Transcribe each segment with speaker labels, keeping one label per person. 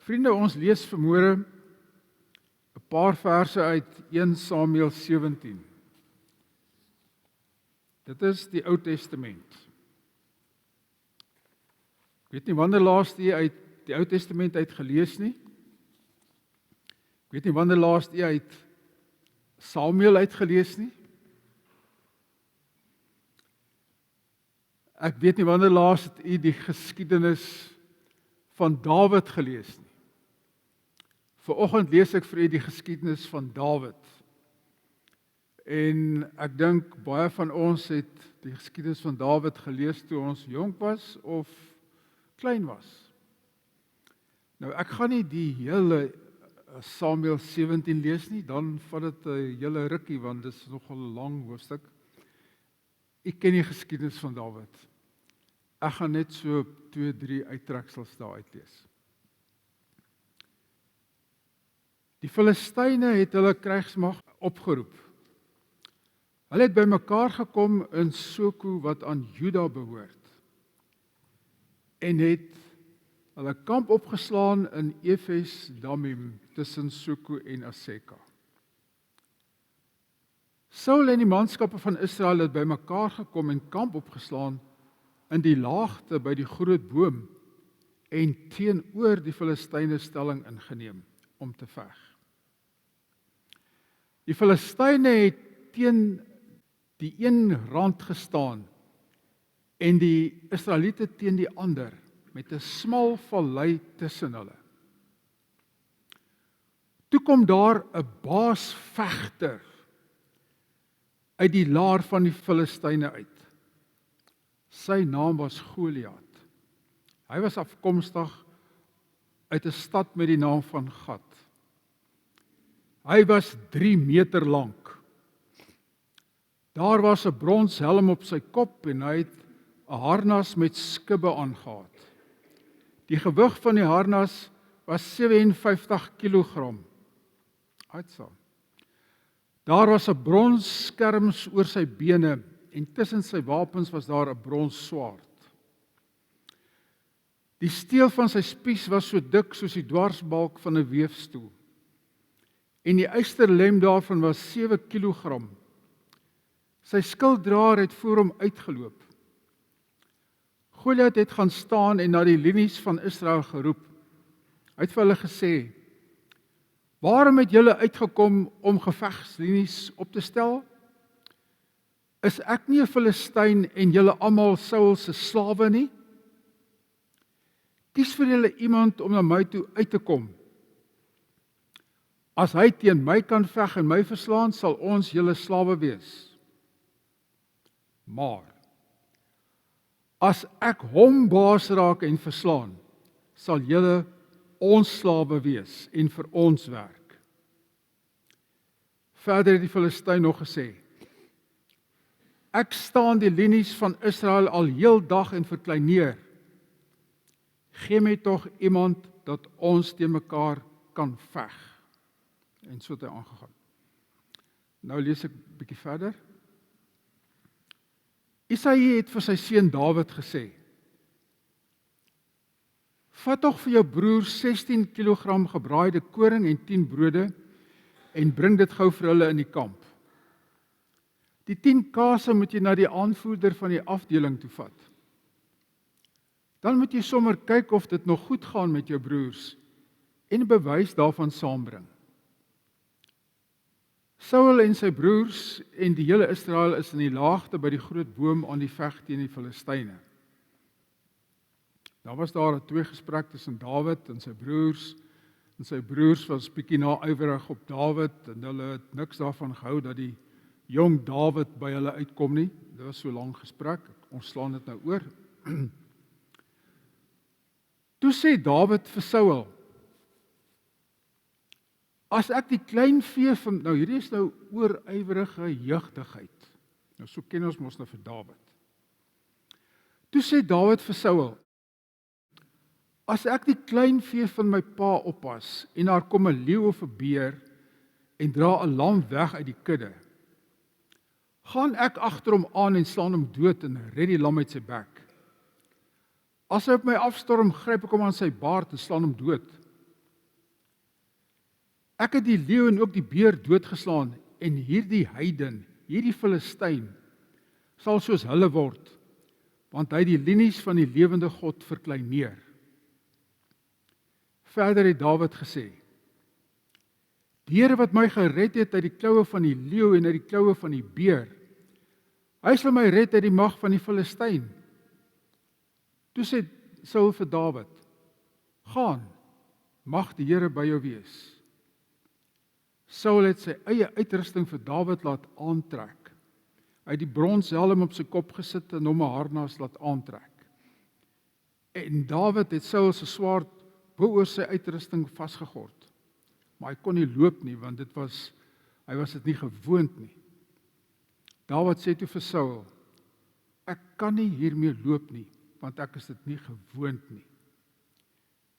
Speaker 1: Vriende, ons lees vanmôre 'n paar verse uit 1 Samuel 17. Dit is die Ou Testament. Ek weet nie wanneer laas jy uit die Ou Testament uit gelees nie. Ek weet nie wanneer laas jy uit Samuel uitgelees nie. Ek weet nie wanneer laas het u die geskiedenis van Dawid gelees nie. Vanoggend lees ek vir u die geskiedenis van Dawid. En ek dink baie van ons het die geskiedenis van Dawid gelees toe ons jonk was of klein was. Nou ek gaan nie die hele Samuel 17 lees nie, dan vat dit 'n hele rukkie want dit is nogal 'n lang hoofstuk. Ek ken die geskiedenis van Dawid. Ek gaan net so 2-3 uittreksels daar uitlees. Die Filistyne het hulle krygsmag opgeroep. Hulle het bymekaar gekom in Soko wat aan Juda behoort en het hulle kamp opgeslaan in Efes Damim tussen Soko en Aseka. Saul en die manskappe van Israel het bymekaar gekom en kamp opgeslaan in die laagte by die groot boom en teenoor die Filistyne stelling ingeneem om te veg. Die Filistyne het teen die een rand gestaan en die Israeliete teen die ander met 'n smal vallei tussen hulle. Toe kom daar 'n baasvegter uit die laar van die Filistyne uit. Sy naam was Goliat. Hy was afkomstig uit 'n stad met die naam van Gat. Hy was 3 meter lank. Daar was 'n bronshelm op sy kop en hy het 'n harnas met skibbe aangehad. Die gewig van die harnas was 57 kg. Uitsaam. Daar was 'n bronsskerms oor sy bene en tussen sy wapens was daar 'n bronsswaard. Die steel van sy spies was so dik soos die dwarsbalk van 'n weefstoel. En die ysterlem daarvan was 7 kg. Sy skilddraer het voor hom uitgeloop. Goliat het gaan staan en na die linies van Israel geroep. Hy het vir hulle gesê: "Waarom het julle uitgekom om gevegslinies op te stel? Is ek nie 'n Filistyn en julle almal Saul se slawe nie? Kies vir julle iemand om na my toe uit te kom. As hy teen my kan veg en my verslaan, sal ons julle slawe wees. Maar as ek hom baas raak en verslaan, sal julle ons slawe wees en vir ons werk." Verder het die Filistyn nog gesê: "Ek staan die linies van Israel al heel dag en verklein neer. Gee my tog iemand dat ons teen mekaar kan veg." En so het hy aangegaan. Nou lees ek 'n bietjie verder. Isaïe het vir sy seun Dawid gesê: "Vat tog vir jou broer 16 kg gebraaide koring en 10 brode en bring dit gou vir hulle in die kamp. Die 10 kase moet jy na die aanvoerder van die afdeling toe vat. Dan moet jy sommer kyk of dit nog goed gaan met jou broers en 'n bewys daarvan saambring. Saul en sy broers en die hele Israel is in die laagte by die groot boom aan die veg teen die Filistyne." Daar was daar 'n tweegesprek tussen Dawid en sy broers. En sy broers was bietjie naaiwerig op Dawid en hulle het niks daarvan gehou dat die jong Dawid by hulle uitkom nie. Dit was so lank gesprek. Ons slaan dit nou oor. Toe sê Dawid vir Saul: "As ek die klein vee van..." Nou hierdie is nou oorywerige jeugdigheid. Nou so ken ons mos nou vir Dawid. Toe sê Dawid vir Saul: "As ek die klein vee van my pa oppas en daar kom 'n leeu of 'n beer en dra 'n lam weg uit die kudde, gaan ek agter hom aan en slaan hom dood en red die lam uit sy bek. As hy op my afstorm, gryp ek hom aan sy baard en slaan hom dood. ek het die leeu en ook die beer doodgeslaan, en hierdie heiden, hierdie Filistyn, sal soos hulle word, want hy het die linies van die lewende God verkleineer. Verder het Dawid gesê, die Here wat my gered het uit die kloue van die leeu en uit die kloue van die beer, hy sal my red uit die mag van die Filistyn. Toe sê Saul vir Dawid, gaan, mag die Here by jou wees. Saul het sy eie uitrusting vir Dawid laat aantrek. Hy het die bronshelm op sy kop gesit en hom 'n harnas laat aantrek. En Dawid het Saul se swaard bo oor sy uitrusting vasgegord. Maar hy kon nie loop nie, want hy was dit nie gewoond nie. Dawid sê toe vir Saul, ek kan nie hiermee loop nie, want ek is dit nie gewoond nie.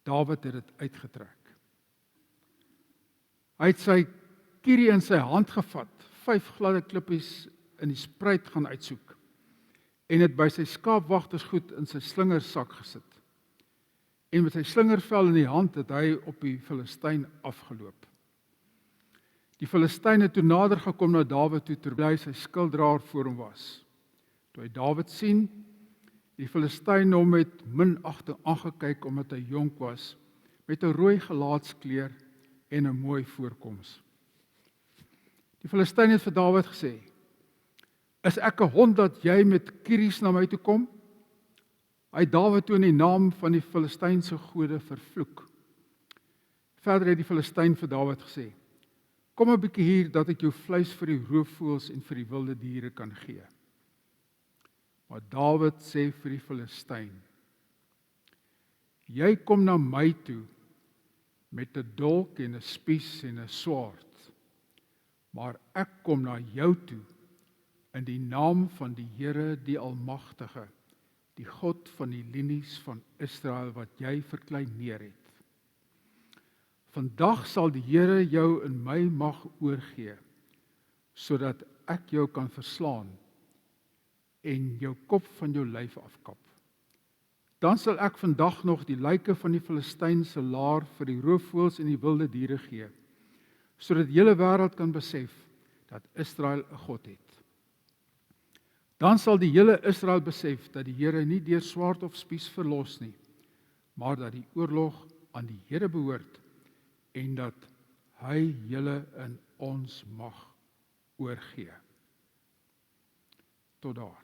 Speaker 1: Dawid het dit uitgetrek. Hy het sy kierie in sy hand gevat, 5 gladde klippies in die spruit gaan uitsoek, en het by sy skaapwagtersgoed in sy slingersak gesit. En met sy slingervel in die hand het hy op die Filistyn afgeloop. Die Filistyn het toe nader gekom na Dawid toe, terwyl hy sy skilddraer voor hom was. Toe hy Dawid sien, die Filistyn hom met minagting aangekyk omdat hy jonk was, met 'n rooi gelaatskleur en 'n mooi voorkoms. Die Filistyn het vir Dawid gesê, is ek 'n hond dat jy met kieries na my toe kom? Hy het Dawid toe in die naam van die Filistynse gode vervloek. Verder het die Filistyn vir Dawid gesê, kom 'n bietjie hier dat ek jou vleis vir die roofvoëls en vir die wilde diere kan gee. Maar Dawid sê vir die Filistyn, jy kom na my toe met 'n dolk en 'n spies en 'n swaard, maar ek kom na jou toe in die naam van die Here die Almagtige, die God van die linies van Israel wat jy verkleineer het. Vandag sal die Here jou in my mag oorgee, sodat ek jou kan verslaan en jou kop van jou lyf afkap. Dan sal ek vandag nog die lyke van die Filistynse laar vir die roofvoëls en die wilde diere gee, sodat die hele wêreld kan besef dat Israel 'n God het. Dan sal die hele Israel besef dat die Here nie deur swaard of spies verlos nie, maar dat die oorlog aan die Here behoort en dat hy julle in ons mag oorgee. Tot daar.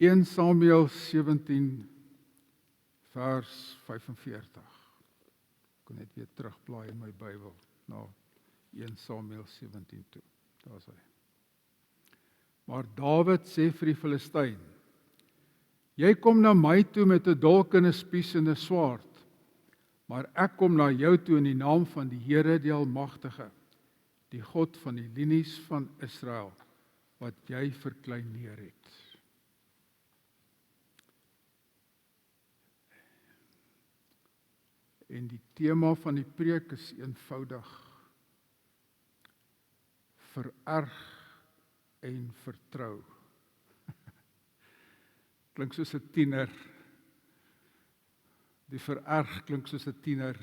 Speaker 1: In Samuel 17 vers 45. Ek kan net weer terugblaai in my Bybel na 1 Samuel 17 toe. Daar is hy. Maar Dawid sê vir die Filistyn, jy kom na my toe met 'n dolk en 'n spies en 'n swaard, maar ek kom na jou toe in die naam van die Here die Almagtige, die God van die linies van Israel, wat jy verkleineer het. En die tema van die preek is eenvoudig: vererg en vertrou. Klink soos 'n tiener. Die vererg klink soos 'n tiener,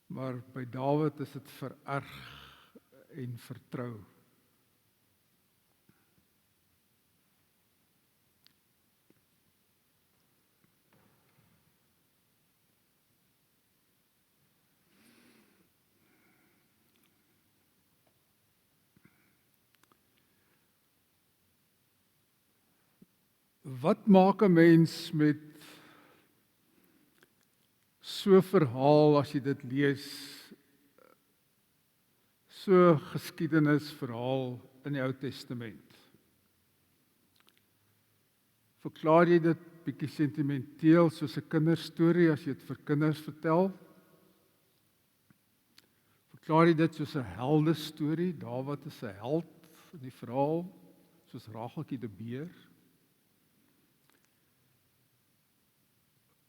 Speaker 1: maar by Dawid is dit vererg en vertrou. Wat maak 'n mens met so 'n verhaal as jy dit lees, so geskiedenisverhaal in die Ou Testament? Verklaar jy dit bietjie sentimenteel soos 'n kinderstorie as jy dit vir kinders vertel? Verklaar jy dit soos 'n heldestorie? Dawid is 'n held in die verhaal, soos Rageltjie die beer?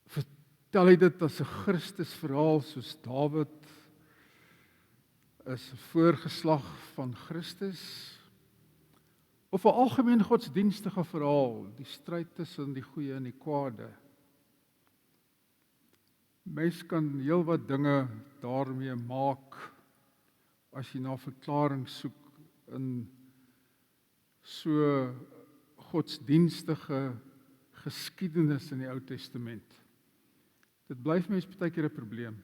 Speaker 1: Vertel hy dit as 'n Christusverhaal, soos Dawid is 'n voorgeslag van Christus? Of 'n algemeen godsdienstige verhaal, die stryd tussen die goeie en die kwade? mens kan heel wat dinge daarmee maak as jy na verklaring soek in so godsdienstige geskiedenis in die Ou Testament. Dit bly vir mens baie keer 'n probleem.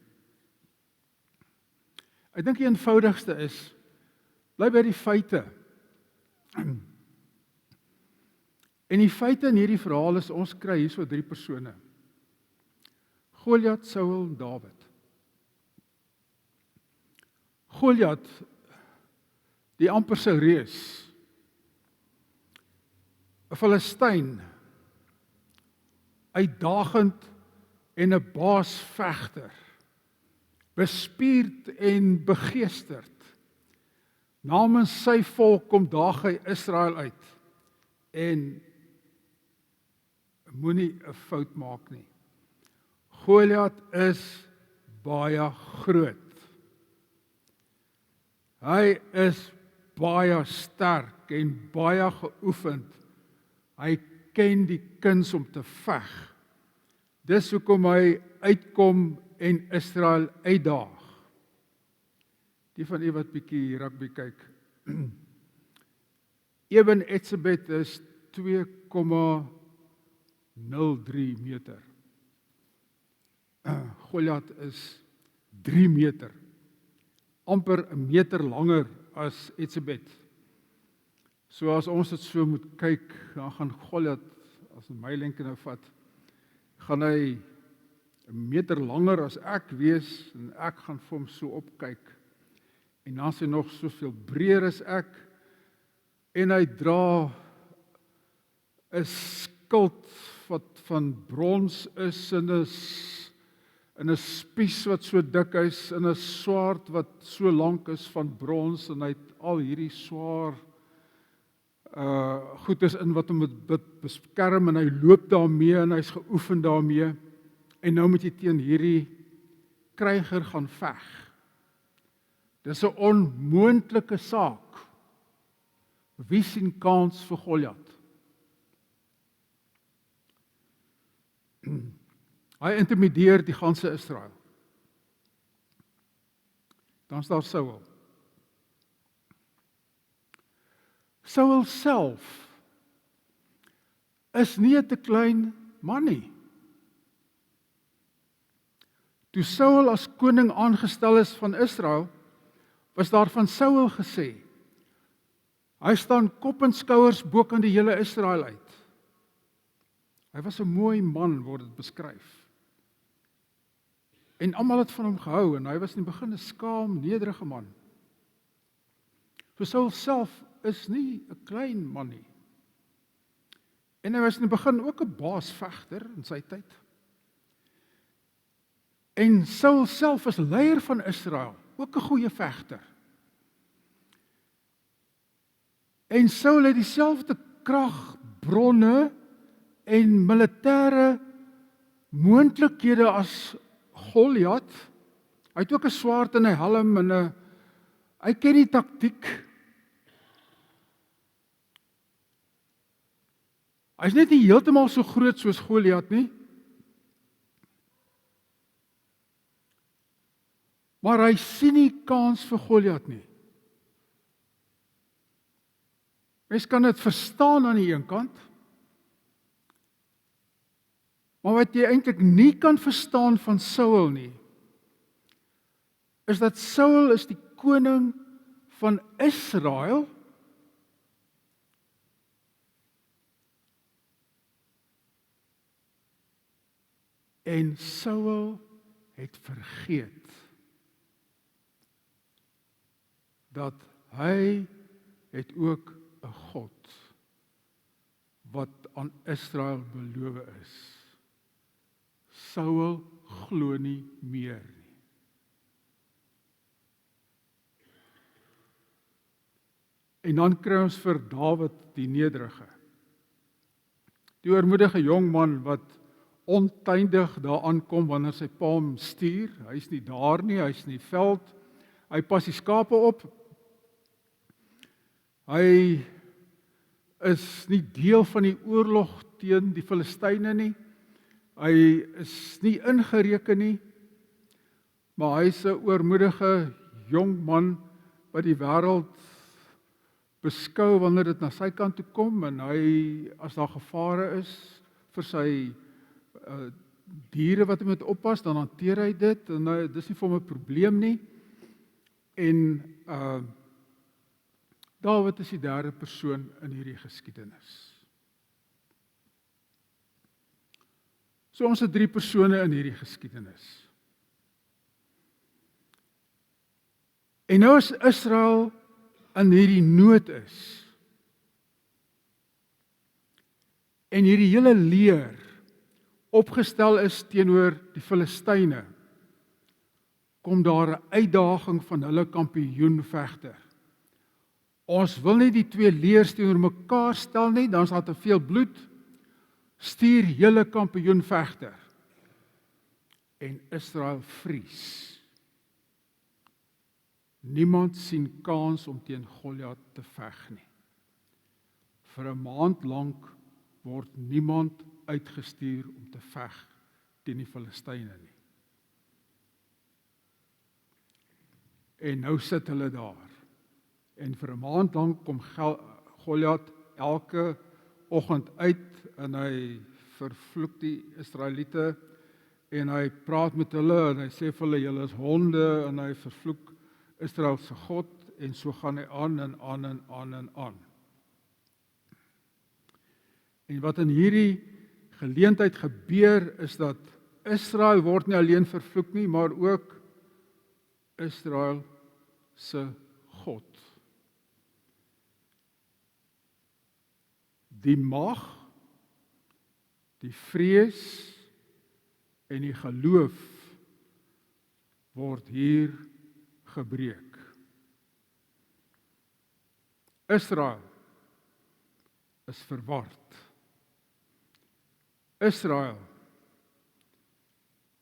Speaker 1: Ek dink die eenvoudigste is, bly by die feite. En die feite in hierdie verhaal is, ons kry hierso 3 persone. Goliat, Saul en Dawid. Goliat, die amperse reus, 'n Filistyn, uitdagend en 'n baasvegter, bespierd en begeesterd. Namens sy volk kom daag hy Israel uit en moenie 'n fout maak nie. Goliat is baie groot. Hy is baie sterk en baie geoefend. Hy ken die kuns om te veg. Dis hoekom hy uitkom en Israel uitdaag. Die van u wat bietjie rugby kyk. Eben Etzebeth is 2,03 meter. Goliat is 3 meter. Amper 'n meter langer as Etzebeth. So as ons dit so moet kyk, dan gaan Goliat, as in my lengte nou vat, gaan hy 'n meter langer as ek wees, en ek gaan vir hom so opkyk. En dan is hy nog soveel breër as ek, en hy dra 'n skild wat van brons is, en 'n spies wat so dik is, en 'n swaard wat so lank is van brons, en hy het al hierdie swaar goeders in wat hom beskerm, en hy loop daarmee, en hy's geoefen daarmee, en nou moet jy teen hierdie kryger gaan veg. Dis 'n onmoontlike saak. Wie sien kans vir Goliat? Hy intimideer die ganse Israel. Dan is daar Saul. Saul self is nie 'n te klein man nie. Toe Saul as koning aangestel is van Israel, was daar van Saul gesê, hy staan kop en skouers bo kan die hele Israel uit. Hy was 'n mooi man, word dit beskryf. En almal het van hom gehou, en hy was in die begin 'n skaam, nederige man. So Saul self is nie 'n klein man nie. En hy was in die begin ook 'n baasvegter in sy tyd. En Saul self as leier van Israel, ook 'n goeie vegter. En Saul het dieselfde kragbronne en militêre moontlikhede as Goliat. Hy het ook 'n swaard en 'n helm en hy ken die taktiek. Hy is net nie heeltemal so groot soos Goliat nie. Maar hy sien nie kans vir Goliat nie. Mens kan dit verstaan aan die een kant, maar wat jy eintlik nie kan verstaan van Saul nie, is dat Saul is die koning van Israel, en Saul het vergeet dat hy het ook 'n God wat aan Israel beloof is. Saul glo nie meer nie. En dan kry ons vir Dawid die nederige. Die oormoedige jong man wat ontydig daaraan kom wanneer sy pa hom stuur. Hy's nie daar nie, hy's in die veld. Hy pas die skape op. Hy is nie deel van die oorlog teen die Filistyne nie. Hy is nie ingereken nie. maar hy is 'n oormoedige jong man wat die wêreld beskou wanneer dit na sy kant toe kom, en hy, as daar gevare is vir sy diere wat hy moet oppas, dan hanteer hy dit, en dis nie vir hom 'n probleem nie. En Dawid is die derde persoon in hierdie geskiedenis. So ons het 3 persone in hierdie geskiedenis. En nou as Israel in hierdie nood is, en hierdie hele leer opgestel is teenoor die Filistyne, kom daar 'n uitdaging van hulle kampioenvegter. Ons wil nie die 2 leers teenoor mekaar stel nie, dan sal te veel bloed. Stuur julle kampioenvegter. En Israel vries. Niemand sien kans om teen Goliat te veg nie. Vir 'n maand lank word niemand uitgestuur om te veg teen die Filistyne nie. En nou sit hulle daar. En vir 'n maand lank kom Goliat elke oggend uit en hy vervloek die Israeliete en hy praat met hulle en hy sê vir hulle, julle is honde, en hy vervloek Israel se God, en so gaan hy aan en aan en aan en aan. En wat in hierdie geleentheid gebeur is dat Israel word nie alleen vervloek nie, maar ook Israel se God. Die mag, die vrees en die geloof word hier gebreek. Israel is verward. Israel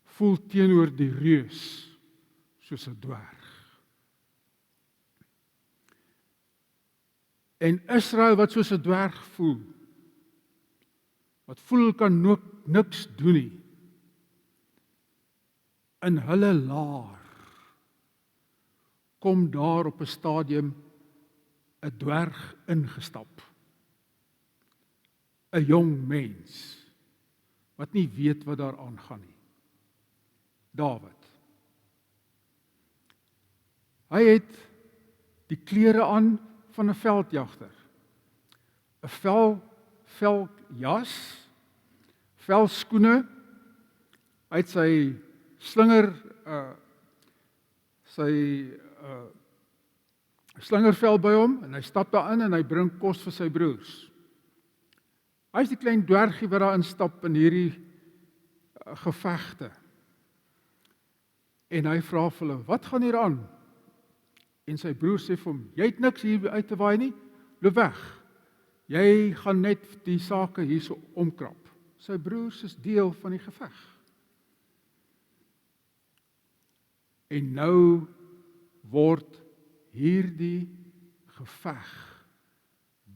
Speaker 1: voel teenoor die reus soos 'n dwerg. En Israel wat soos 'n dwerg voel, wat voel kan niks doen nie, in hulle laar kom daar op 'n stadium 'n dwerg ingestap. 'n Jong mens wat nie weet wat daar aangaan nie. Dawid. Hy het die klere aan van 'n veldjagter. 'n veljas, velskoene. Hy het sy slinger slingervel by hom en hy stap daarin en hy bring kos vir sy broers. Hy is die klein dwergie wat daar instap in hierdie gevegte. En hy vra vir hulle, wat gaan hier aan? En sy broer sê vir hom, jy het niks hier uit te waai nie, loop weg. Jy gaan net die sake hierso omkrap. Sy broers is deel van die geveg. En nou word hierdie geveg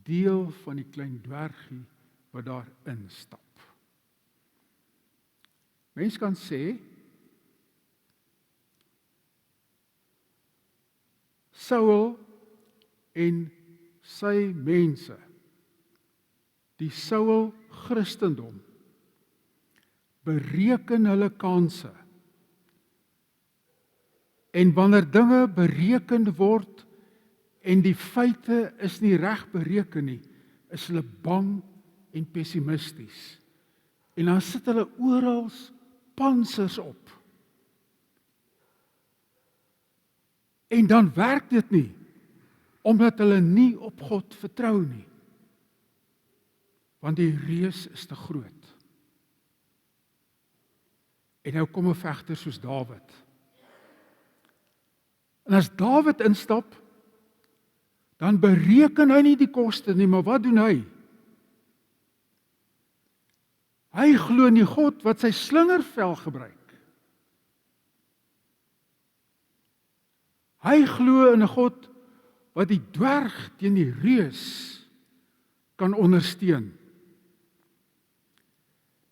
Speaker 1: deel van die klein dwergie wat daar instap. Mens kan sê, Saul en sy mense, die Saul Christendom, bereken hulle kanse. En wanneer dinge bereken word en die feite is nie reg bereken nie, is hulle bang en pessimisties. En dan sit hulle oral pansers op. En dan werk dit nie, omdat hulle nie op God vertrou nie. Want die reus is te groot. En nou kom 'n vegter soos Dawid. En as Dawid instap, dan bereken hy nie die koste nie, maar wat doen hy? Hy glo in die God wat sy slingervel gebruik. Hy glo in 'n God wat die dwerg teen die reus kan ondersteun.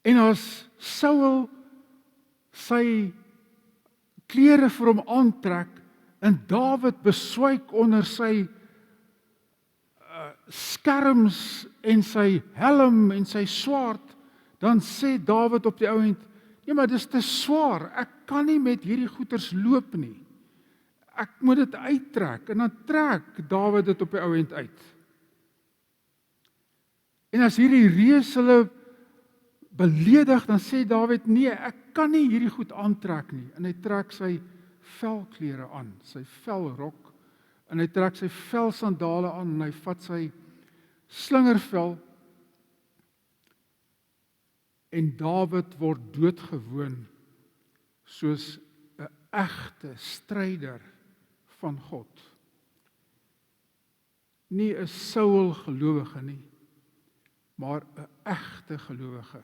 Speaker 1: En as Saul sy klere vir hom aantrek en Dawid beswyk onder sy skerms en sy helm en sy swaard, dan sê Dawid op die ou end, nee, maar dis te swaar, ek kan nie met hierdie goeders loop nie. Ek moet dit uittrek, en dan trek Dawid dit op die ou end uit. En as hierdie reus hulle beledig, dan sê Dawid, nee, ek kan nie hierdie goed aantrek nie. En hy trek sy velklere aan, sy velrok, en hy trek sy velsandale aan, en hy vat sy slingervel, en Dawid word doodgewoon, soos 'n egte stryder van God. Nie 'n Saul gelowige nie, maar 'n egte gelowige.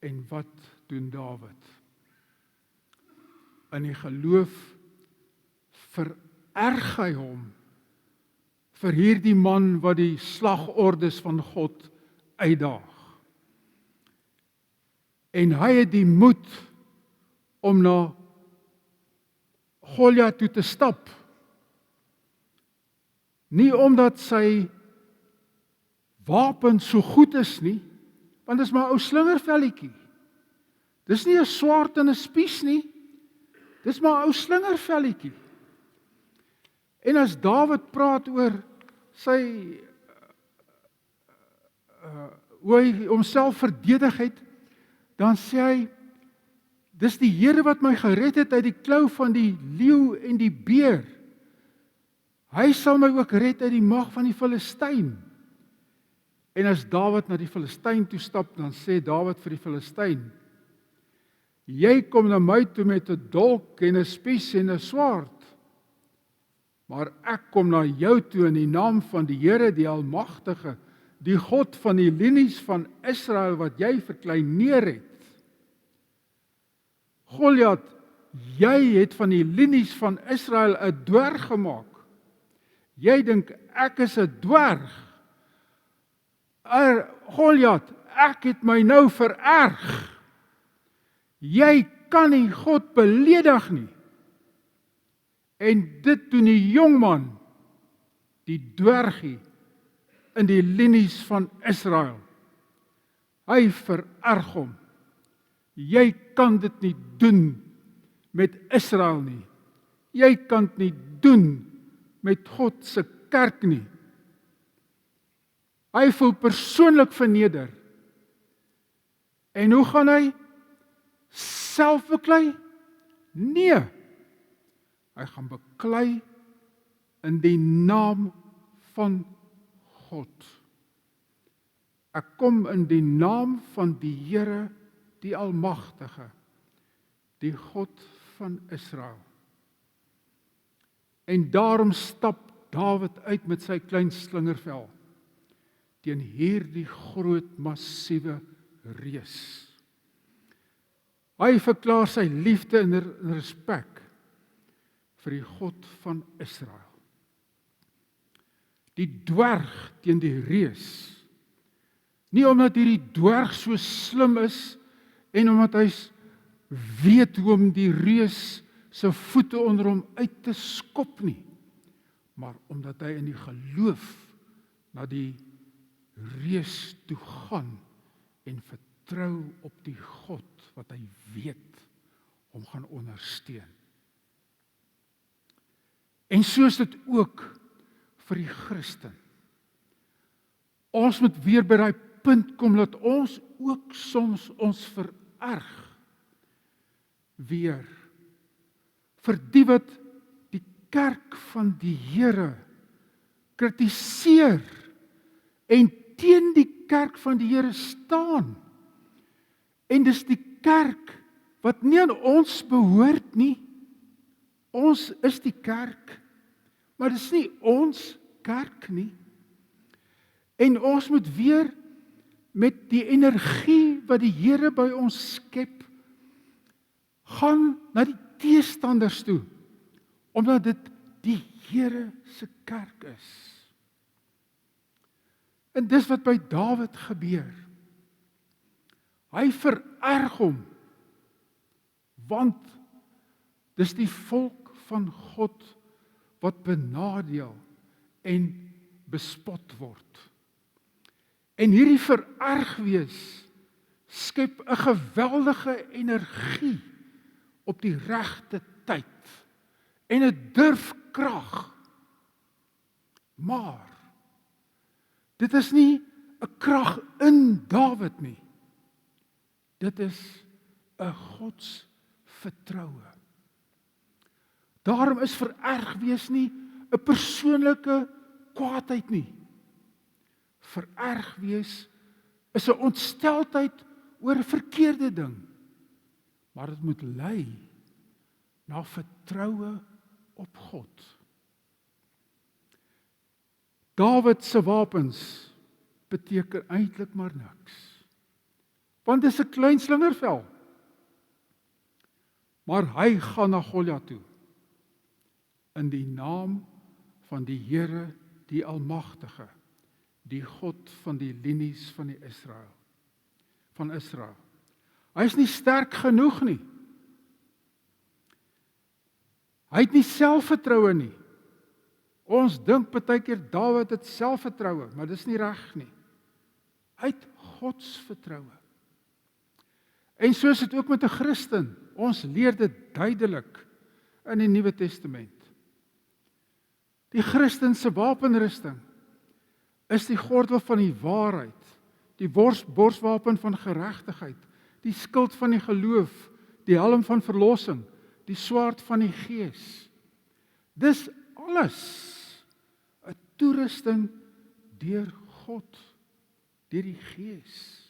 Speaker 1: En wat doen Dawid? In die geloof vererg hy hom vir hierdie man wat die slagordes van God uitdaag. En hy het die moed om na Goliat toe te stap. Nie omdat sy wapen so goed is nie, want dit is maar 'n ou slingervelletjie. Dis nie 'n swaard en 'n spies nie. Dis maar 'n ou slingervelletjie. En as Dawid praat oor sy hoe hy homself verdedig het, dan sê hy, dis die Here wat my gered het uit die klou van die leeu en die beer. Hy sal my ook red uit die mag van die Filistyn. En as Dawid na die Filistyn toe stap, dan sê Dawid vir die Filistyn, jy kom na my toe met 'n dolk en 'n spies en 'n swaard, maar ek kom na jou toe in die naam van die Here, die Almagtige, die God van die linies van Israel wat jy verkleineer het. Goliat, jy het van die linies van Israel 'n dwerg gemaak. Jy dink ek is 'n dwerg. Goliat, ek het my nou vererg. Jy kan nie God beledig nie. En dit doen die jongman, die dwergie, in die linies van Israel. Hy vererg hom. Jy kan dit nie doen met Israel nie. Jy kan dit nie doen met God se kerk nie. Hy voel persoonlik verneder. En hoe gaan hy? Self beklei? Nee. Hy gaan beklei in die naam van God. Ek kom in die naam van die Here, die Almagtige, die God van Israel. En daarom stap Dawid uit met sy klein slingervel teen hierdie groot massiewe reus. Hy verklaar sy liefde en respek vir die God van Israel. Die dwerg teen die reus. Nie omdat hierdie dwerg so slim is en omdat hy weet hoe om die reus se voete onder hom uit te skop nie, maar omdat hy in die geloof na die reus toe gaan en vertrou op die God wat hy weet hom gaan ondersteun. En so is dit ook vir die Christen. Ons moet weer by daai punt kom dat ons ook soms ons vererg weer vir die wat die kerk van die Here kritiseer en teen die kerk van die Here staan. En dis die kerk wat nie aan ons behoort nie. Ons is die kerk, maar dis nie ons kerk nie. En ons moet weer met die energie wat die Here by ons skep, gaan na die teestanders toe, omdat dit die Here se kerk is. En dis wat by Dawid gebeur. Hy vererg hom, want Dis die volk van God wat benadeel en bespot word. En hierdie verergwees skep 'n geweldige energie op die regte tyd en 'n durfkrag. Maar dit is nie 'n krag in Dawid nie. Dit is 'n godsvertroue. Daarom is verergwees nie 'n persoonlike kwaadheid nie. Verergwees is 'n ontstelteheid oor 'n verkeerde ding, maar dit moet lei na vertroue op God. Dawid se wapens beteken eintlik maar niks, want dit is 'n klein slingervel. Maar hy gaan na Goliat toe, in die naam van die Here, die Almagtige, die God van die linies van Israel. Hy is nie sterk genoeg nie. Hy het nie selfvertroue nie. Ons dink baie keer Dawid het selfvertroue, maar dis nie reg nie. Hy het godsvertroue. En so is dit ook met 'n Christen. Ons leer dit duidelik in die Nuwe Testament. Die Christen se wapenrusting is die gordel van die waarheid, die borswapen van geregtigheid, die skild van die geloof, die helm van verlossing, die swaard van die Gees. Dis alles 'n toerusting deur God, deur die Gees.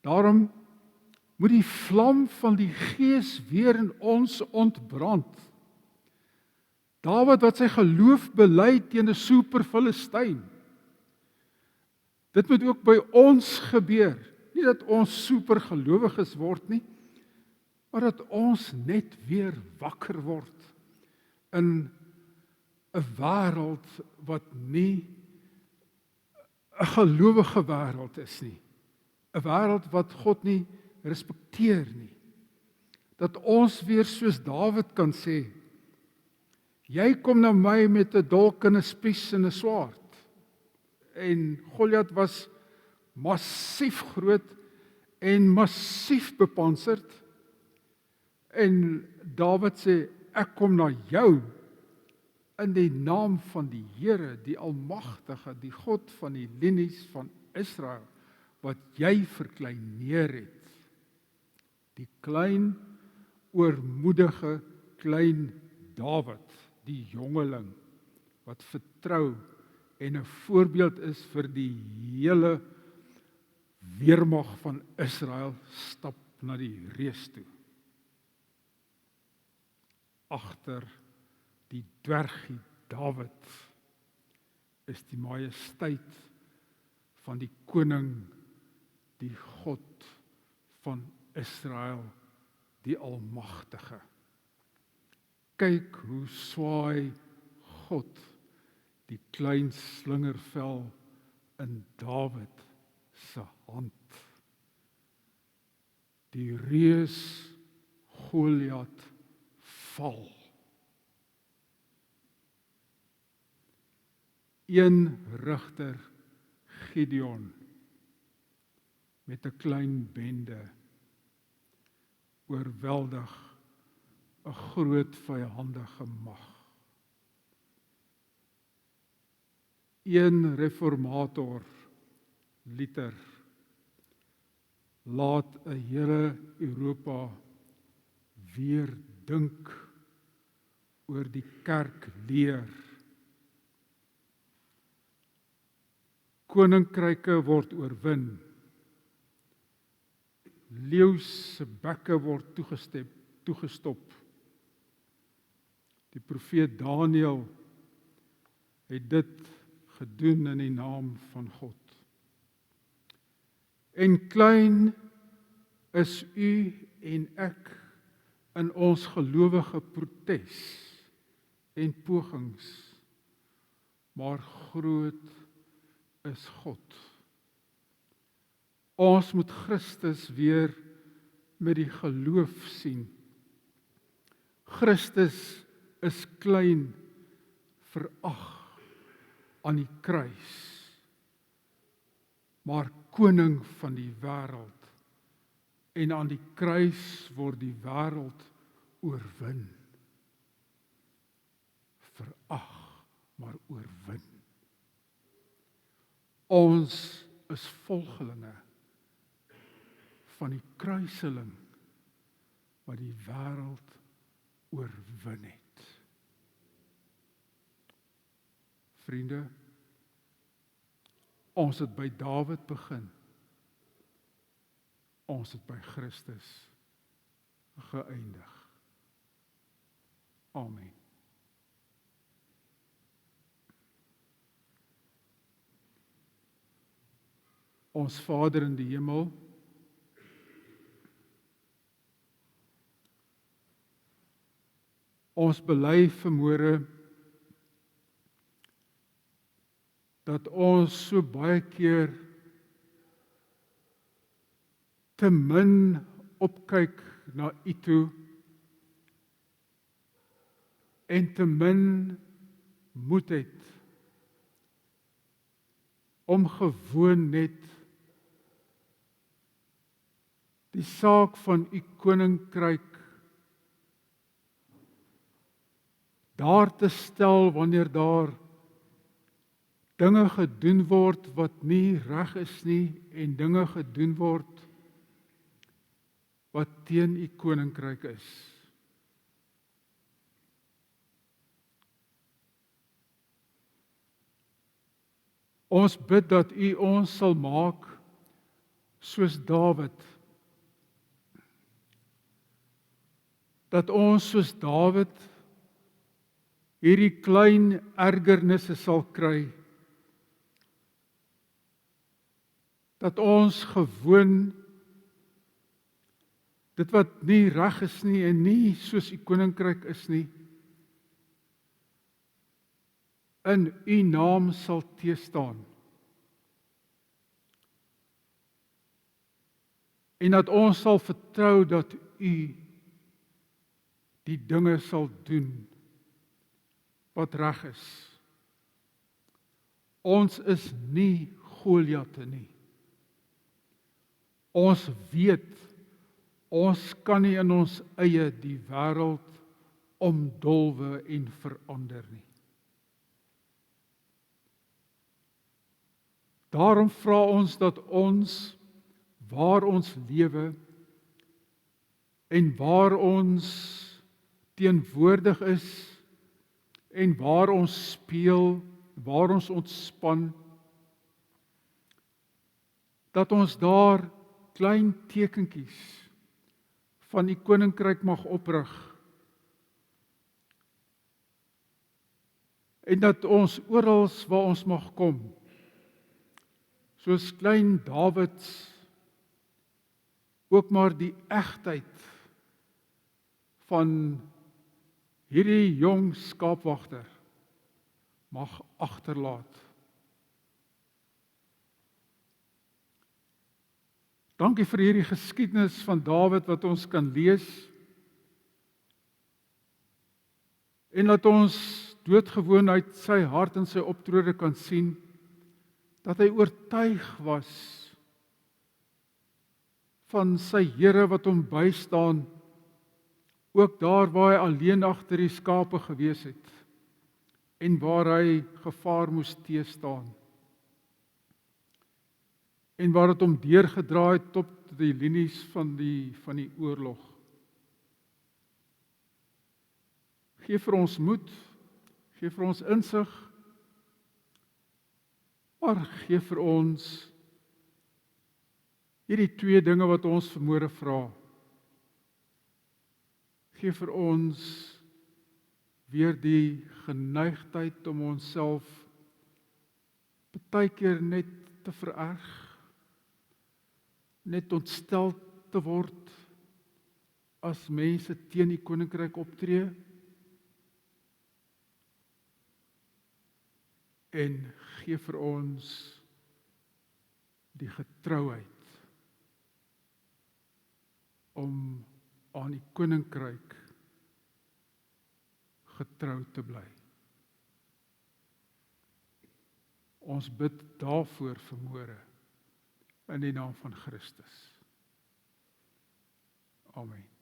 Speaker 1: Daarom moet die vlam van die Gees weer in ons ontbrand. Dawid wat sy geloof bely teen 'n super-Filistyn. Dit moet ook by ons gebeur. Nie dat ons supergelowiges word nie, maar dat ons net weer wakker word in 'n wêreld wat nie 'n gelowige wêreld is nie. 'n Wêreld wat God nie respekteer nie. Dat ons weer soos Dawid kan sê, jy kom na my met 'n dolk en 'n spies en 'n swaard. En Goliat was massief groot en massief bepanserd. En Dawid sê, ek kom na jou in die naam van die Here, die Almagtige, die God van die linies van Israel, wat jy verkleineer het. Die klein, oormoedige, klein Dawid, die jongeling, wat vertrou en 'n voorbeeld is vir die hele weermag van Israel, stap na die reus toe. Agter die dwergie Dawid is die majesteit van die koning, die God van Israel, die Almagtige. Kyk hoe swaai God die klein slingervel in Dawid se hand. Die reus Goliat val. Een rigter Gideon met 'n klein bende oorweldig 'n groot vyandige mag. Een reformator, Luther, laat 'n hele Europa weer dink oor die kerkleer. Koninkryke word oorwin. Leeu se bekke word toegestop. Die profeet Daniël het dit gedoen in die naam van God. En klein is u en ek in ons gelowige protes en pogings, maar groot is God. Ons moet Christus weer met die geloof sien. Christus is klein verag aan die kruis, maar koning van die wêreld, en aan die kruis word die wêreld oorwin. Verag, maar oorwin. Ons is volgelinge van die kruiseling wat die wêreld oorwin het. Vriende, ons het by Dawid begin. Ons het by Christus geëindig. Amen. Ons Vader in die hemel, ons bely vanmôre dat ons so baie keer te min opkyk na U toe en te min moed het om gewoon net die saak van U koninkryk daar te stel wanneer daar dinge gedoen word wat nie reg is nie en dinge gedoen word wat teen U koninkryk is. Ons bid dat U ons sal maak soos Dawid. Dat ons soos Dawid hierdie klein ergernisse sal kry. Dat ons gewoon dit wat nie reg is nie en nie soos U koninkryk is nie, in U naam sal teestaan. En dat ons sal vertrou dat U die dinge sal doen wat reg is. Ons is nie Goliate nie. Ons weet, ons kan nie in ons eie die wêreld omdolwe en verander nie. Daarom vra ons dat ons, waar ons lewe en waar ons teenwoordig is en waar ons speel, waar ons ontspan, dat ons daar klein tekentjies van U koninkryk mag oprig. En dat ons oral waar ons mag kom, soos klein Dawids, ook maar die egtheid van hierdie jong skaapwagter mag agterlaat. Dankie vir hierdie geskiedenis van Dawid wat ons kan lees en dat ons doodgewoon uit sy hart en sy optrede kan sien dat hy oortuig was van sy Here wat hom bystaan, ook daar waar hy alleen agter die skape gewees het en waar hy gevaar moes teestaan. En waar het hom deurgedraai tot die linies van die oorlog. Geef vir ons moed, geef vir ons insig, maar geef vir ons hierdie twee dinge wat ons vanmôre vra. Geef vir ons weer die geneigtheid om onsself partykeer net te vererg, net ontstel te word as mense teen die koninkryk optree en gee vir ons die getrouheid om aan die koninkryk getrou te bly. Ons bid daarvoor vanmôre in die naam van Christus. Amen.